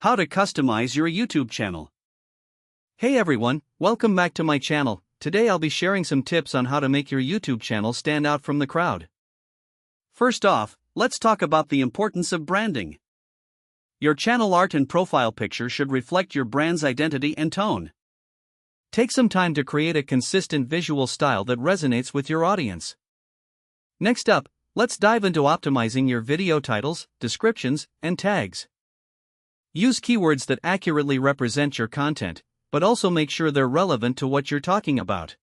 How to customize your YouTube channel. Hey everyone, welcome back to my channel. Today I'll be sharing some tips on how to make your YouTube channel stand out from the crowd. First off, let's talk about the importance of branding. Your channel art and profile picture should reflect your brand's identity and tone. Take some time to create a consistent visual style that resonates with your audience. Next up, let's dive into optimizing your video titles, descriptions, and tags. Use keywords that accurately represent your content, but also make sure they're relevant to what you're talking about.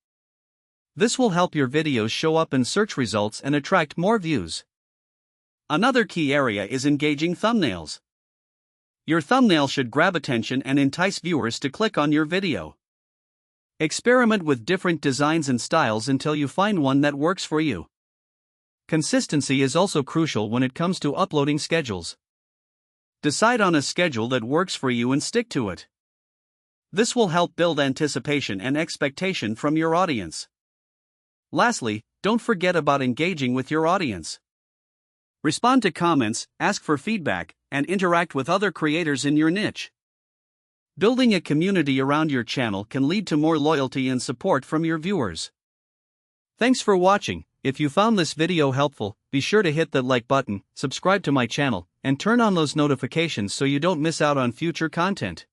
This will help your videos show up in search results and attract more views. Another key area is engaging thumbnails. Your thumbnail should grab attention and entice viewers to click on your video. Experiment with different designs and styles until you find one that works for you. Consistency is also crucial when it comes to uploading schedules. Decide on a schedule that works for you and stick to it. This will help build anticipation and expectation from your audience. Lastly, don't forget about engaging with your audience. Respond to comments, ask for feedback, and interact with other creators in your niche. Building a community around your channel can lead to more loyalty and support from your viewers. Thanks for watching. If you found this video helpful, be sure to hit that like button, subscribe to my channel, and turn on those notifications so you don't miss out on future content.